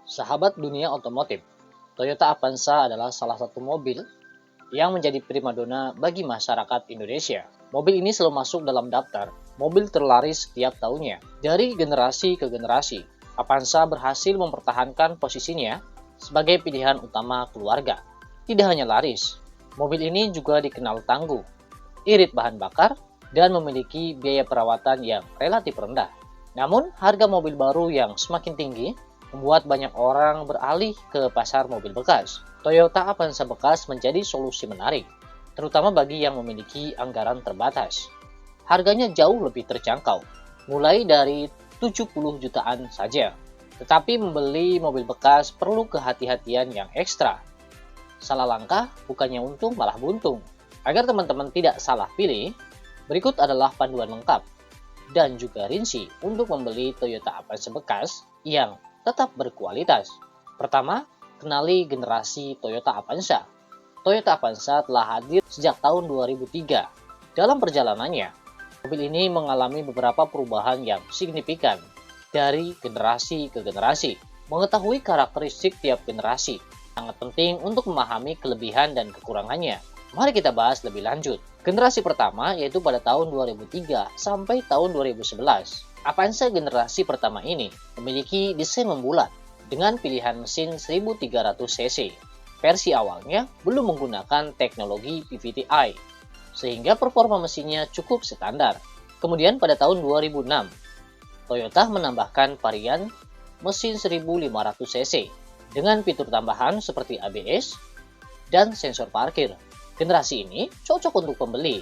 Sahabat dunia otomotif, Toyota Avanza adalah salah satu mobil yang menjadi primadona bagi masyarakat Indonesia. Mobil ini selalu masuk dalam daftar mobil terlaris setiap tahunnya. Dari generasi ke generasi, Avanza berhasil mempertahankan posisinya sebagai pilihan utama keluarga. Tidak hanya laris, mobil ini juga dikenal tangguh, irit bahan bakar, dan memiliki biaya perawatan yang relatif rendah. Namun, harga mobil baru yang semakin tinggi membuat banyak orang beralih ke pasar mobil bekas. Toyota Avanza bekas menjadi solusi menarik, terutama bagi yang memiliki anggaran terbatas. Harganya jauh lebih terjangkau, mulai dari 70 jutaan saja. Tetapi membeli mobil bekas perlu kehati-hatian yang ekstra. Salah langkah bukannya untung malah buntung. Agar teman-teman tidak salah pilih, berikut adalah panduan lengkap dan juga rinci untuk membeli Toyota Avanza bekas yang tetap berkualitas. Pertama, kenali generasi Toyota Avanza. Toyota Avanza telah hadir sejak tahun 2003. Dalam perjalanannya, mobil ini mengalami beberapa perubahan yang signifikan dari generasi ke generasi. Mengetahui karakteristik tiap generasi sangat penting untuk memahami kelebihan dan kekurangannya. Mari kita bahas lebih lanjut. Generasi pertama yaitu pada tahun 2003 sampai tahun 2011. Avanza generasi pertama ini memiliki desain membulat dengan pilihan mesin 1300 cc. Versi awalnya belum menggunakan teknologi PVTi, sehingga performa mesinnya cukup standar. Kemudian pada tahun 2006, Toyota menambahkan varian mesin 1500 cc dengan fitur tambahan seperti ABS dan sensor parkir. Generasi ini cocok untuk pembeli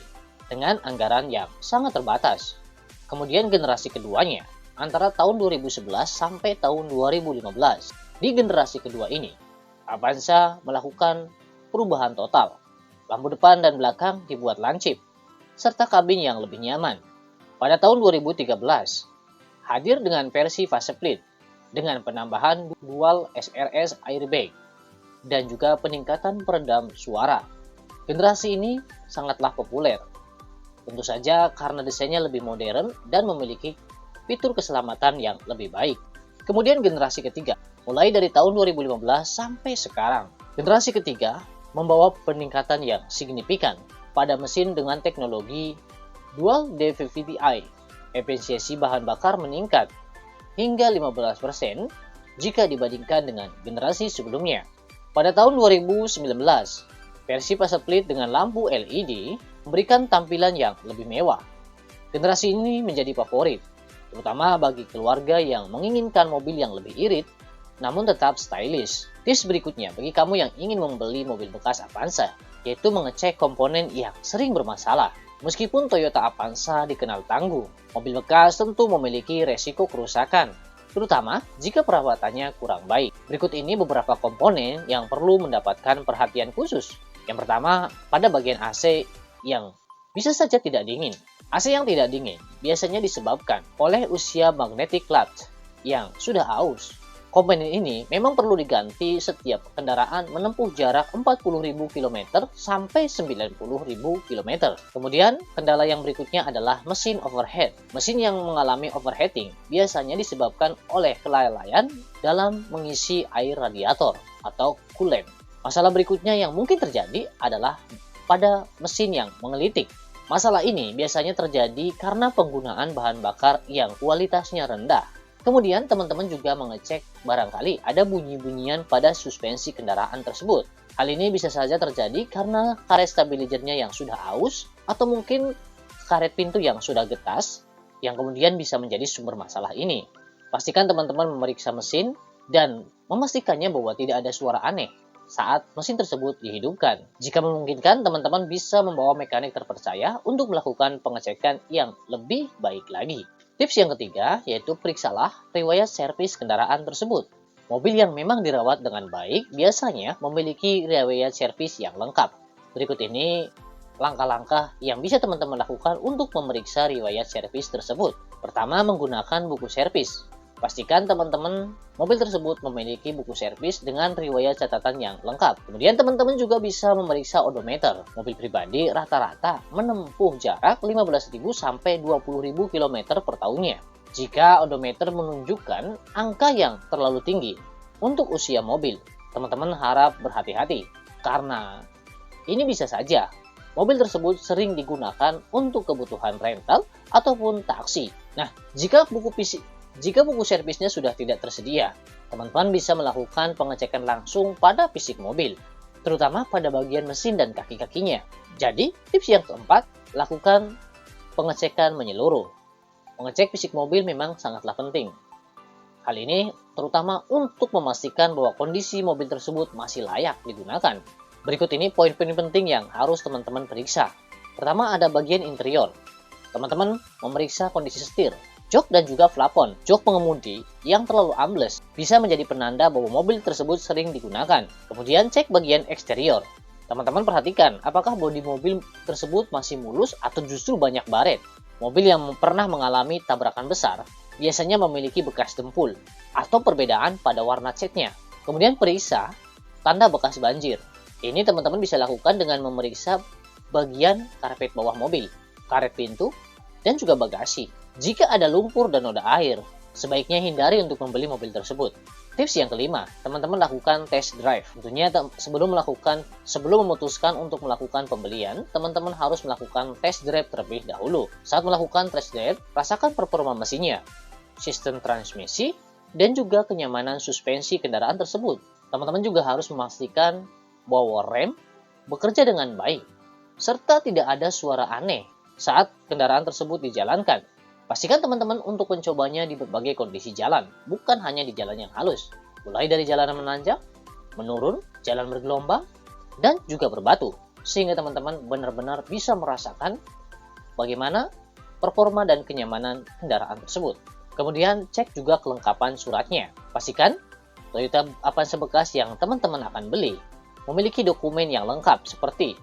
dengan anggaran yang sangat terbatas. Kemudian generasi keduanya, antara tahun 2011 sampai tahun 2015. Di generasi kedua ini, Avanza melakukan perubahan total. Lampu depan dan belakang dibuat lancip, serta kabin yang lebih nyaman. Pada tahun 2013, hadir dengan versi facelift dengan penambahan dual SRS airbag dan juga peningkatan peredam suara. Generasi ini sangatlah populer. Tentu saja karena desainnya lebih modern dan memiliki fitur keselamatan yang lebih baik. Kemudian generasi ketiga, mulai dari tahun 2015 sampai sekarang. Generasi ketiga membawa peningkatan yang signifikan pada mesin dengan teknologi Dual DVVTi. Efisiensi bahan bakar meningkat hingga 15% jika dibandingkan dengan generasi sebelumnya. Pada tahun 2019, versi facelift dengan lampu LED memberikan tampilan yang lebih mewah. Generasi ini menjadi favorit, terutama bagi keluarga yang menginginkan mobil yang lebih irit, namun tetap stylish. Tips berikutnya bagi kamu yang ingin membeli mobil bekas Avanza, yaitu mengecek komponen yang sering bermasalah. Meskipun Toyota Avanza dikenal tangguh, mobil bekas tentu memiliki resiko kerusakan, terutama jika perawatannya kurang baik. Berikut ini beberapa komponen yang perlu mendapatkan perhatian khusus. Yang pertama, pada bagian AC yang bisa saja tidak dingin. AC yang tidak dingin biasanya disebabkan oleh usia magnetic clutch yang sudah aus. Komponen ini memang perlu diganti setiap kendaraan menempuh jarak 40.000 km sampai 90.000 km. Kemudian, kendala yang berikutnya adalah mesin overheat. Mesin yang mengalami overheating biasanya disebabkan oleh kelalaian dalam mengisi air radiator atau coolant. Masalah berikutnya yang mungkin terjadi adalah pada mesin yang mengelitik. Masalah ini biasanya terjadi karena penggunaan bahan bakar yang kualitasnya rendah. Kemudian teman-teman juga mengecek barangkali ada bunyi-bunyian pada suspensi kendaraan tersebut. Hal ini bisa saja terjadi karena karet stabilizernya yang sudah aus atau mungkin karet pintu yang sudah getas yang kemudian bisa menjadi sumber masalah ini. Pastikan teman-teman memeriksa mesin dan memastikannya bahwa tidak ada suara aneh saat mesin tersebut dihidupkan. Jika memungkinkan, teman-teman bisa membawa mekanik terpercaya untuk melakukan pengecekan yang lebih baik lagi. Tips yang ketiga yaitu periksalah riwayat servis kendaraan tersebut. Mobil yang memang dirawat dengan baik biasanya memiliki riwayat servis yang lengkap. Berikut ini langkah-langkah yang bisa teman-teman lakukan untuk memeriksa riwayat servis tersebut. Pertama, menggunakan buku servis. Pastikan teman-teman mobil tersebut memiliki buku servis dengan riwayat catatan yang lengkap. Kemudian teman-teman juga bisa memeriksa odometer. Mobil pribadi rata-rata menempuh jarak 15.000 sampai 20.000 km per tahunnya. Jika odometer menunjukkan angka yang terlalu tinggi, Untuk usia mobil, teman-teman harap berhati-hati karena ini bisa saja mobil tersebut sering digunakan untuk kebutuhan rental ataupun taksi. Nah, jika buku servisnya sudah tidak tersedia, teman-teman bisa melakukan pengecekan langsung pada fisik mobil, terutama pada bagian mesin dan kaki-kakinya. Jadi, tips yang keempat, lakukan pengecekan menyeluruh. Mengecek fisik mobil memang sangatlah penting. Hal ini terutama untuk memastikan bahwa kondisi mobil tersebut masih layak digunakan. Berikut ini poin-poin penting yang harus teman-teman periksa. Pertama, ada bagian interior. Teman-teman memeriksa kondisi setir, jok dan juga plafon. Jok pengemudi yang terlalu ambles bisa menjadi penanda bahwa mobil tersebut sering digunakan. Kemudian cek bagian eksterior. Teman-teman perhatikan apakah bodi mobil tersebut masih mulus atau justru banyak baret. Mobil yang pernah mengalami tabrakan besar biasanya memiliki bekas dempul atau perbedaan pada warna catnya. Kemudian periksa tanda bekas banjir. Ini teman-teman bisa lakukan dengan memeriksa bagian karpet bawah mobil, karet pintu, dan juga bagasi. Jika ada lumpur dan noda air, sebaiknya hindari untuk membeli mobil tersebut. Tips yang kelima, teman-teman lakukan test drive. Tentunya sebelum memutuskan untuk melakukan pembelian, teman-teman harus melakukan test drive terlebih dahulu. Saat melakukan test drive, rasakan performa mesinnya, sistem transmisi, dan juga kenyamanan suspensi kendaraan tersebut. Teman-teman juga harus memastikan bahwa rem bekerja dengan baik, serta tidak ada suara aneh saat kendaraan tersebut dijalankan. Pastikan teman-teman untuk mencobanya di berbagai kondisi jalan, bukan hanya di jalan yang halus. Mulai dari jalan menanjak, menurun, jalan bergelombang, dan juga berbatu. Sehingga teman-teman benar-benar bisa merasakan bagaimana performa dan kenyamanan kendaraan tersebut. Kemudian cek juga kelengkapan suratnya. Pastikan Toyota Avanza bekas yang teman-teman akan beli memiliki dokumen yang lengkap seperti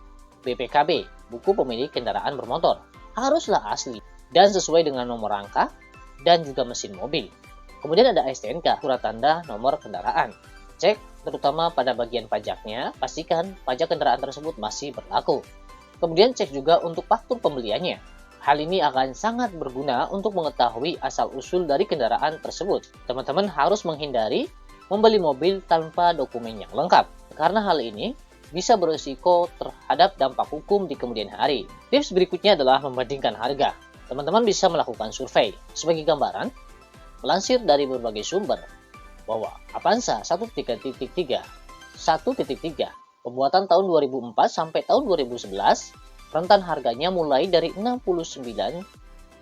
BPKB, buku pemilik kendaraan bermotor, haruslah asli dan sesuai dengan nomor rangka dan juga mesin mobil. Kemudian ada STNK, surat tanda nomor kendaraan. Cek terutama pada bagian pajaknya, pastikan pajak kendaraan tersebut masih berlaku. Kemudian cek juga untuk faktur pembeliannya. Hal ini akan sangat berguna untuk mengetahui asal-usul dari kendaraan tersebut. Teman-teman harus menghindari membeli mobil tanpa dokumen yang lengkap, karena hal ini bisa berisiko terhadap dampak hukum di kemudian hari. Tips berikutnya adalah membandingkan harga. Teman-teman bisa melakukan survei. Sebagai gambaran, melansir dari berbagai sumber bahwa Avanza 1.3 pembuatan tahun 2004 sampai tahun 2011, rentan harganya mulai dari 69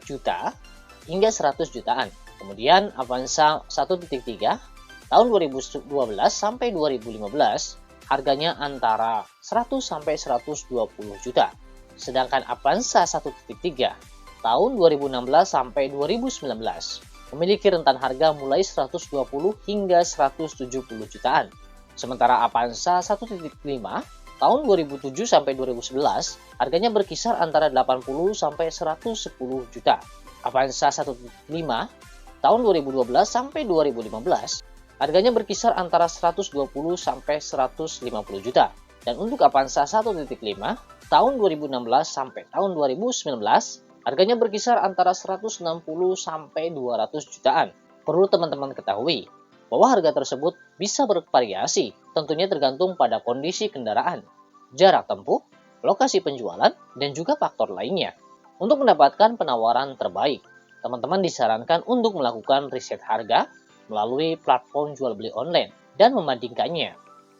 juta hingga 100 jutaan. Kemudian Avanza 1.3 tahun 2012 sampai 2015, harganya antara 100 sampai 120 juta. Sedangkan Avanza 1.3 tahun 2016 sampai 2019 memiliki rentan harga mulai 120 hingga 170 jutaan. Sementara Avanza 1.5 tahun 2007 sampai 2011 harganya berkisar antara 80 sampai 110 juta. Avanza 1.5 tahun 2012 sampai 2015 harganya berkisar antara 120 sampai 150 juta. Dan untuk Avanza 1.5 tahun 2016 sampai tahun 2019 harganya berkisar antara 160 sampai 200 jutaan. Perlu teman-teman ketahui bahwa harga tersebut bisa bervariasi, tentunya tergantung pada kondisi kendaraan, jarak tempuh, lokasi penjualan, dan juga faktor lainnya. Untuk mendapatkan penawaran terbaik, teman-teman disarankan untuk melakukan riset harga melalui platform jual beli online dan membandingkannya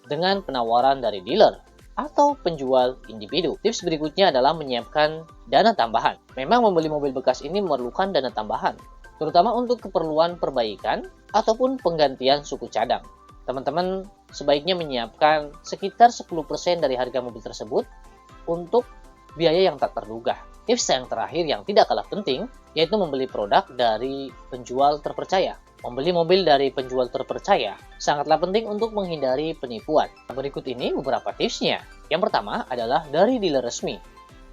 dengan penawaran dari dealer atau penjual individu. Tips berikutnya adalah menyiapkan dana tambahan. Memang membeli mobil bekas ini memerlukan dana tambahan, terutama untuk keperluan perbaikan ataupun penggantian suku cadang. Teman-teman sebaiknya menyiapkan sekitar 10% dari harga mobil tersebut untuk biaya yang tak terduga. Tips yang terakhir yang tidak kalah penting yaitu membeli produk dari penjual terpercaya. Membeli mobil dari penjual terpercaya sangatlah penting untuk menghindari penipuan. Berikut ini beberapa tipsnya. Yang pertama adalah dari dealer resmi.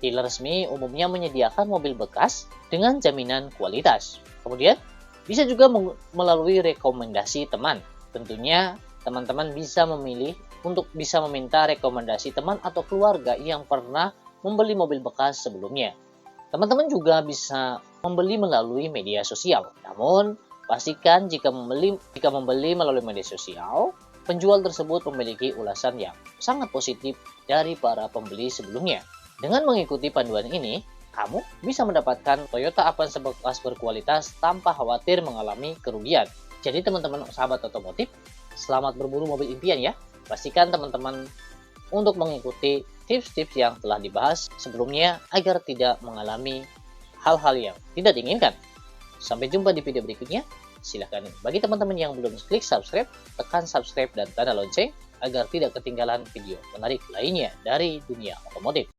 Dealer resmi umumnya menyediakan mobil bekas dengan jaminan kualitas. Kemudian, bisa juga melalui rekomendasi teman. Tentunya, teman-teman bisa memilih untuk bisa meminta rekomendasi teman atau keluarga yang pernah membeli mobil bekas sebelumnya. Teman-teman juga bisa membeli melalui media sosial. Namun, Pastikan jika membeli melalui media sosial, penjual tersebut memiliki ulasan yang sangat positif dari para pembeli sebelumnya. Dengan mengikuti panduan ini, kamu bisa mendapatkan Toyota Avanza bekas berkualitas tanpa khawatir mengalami kerugian. Jadi teman-teman sahabat otomotif, selamat berburu mobil impian ya. Pastikan teman-teman untuk mengikuti tips-tips yang telah dibahas sebelumnya agar tidak mengalami hal-hal yang tidak diinginkan. Sampai jumpa di video berikutnya. Silahkan bagi teman-teman yang belum klik subscribe, tekan subscribe dan tanda lonceng agar tidak ketinggalan video menarik lainnya dari dunia otomotif.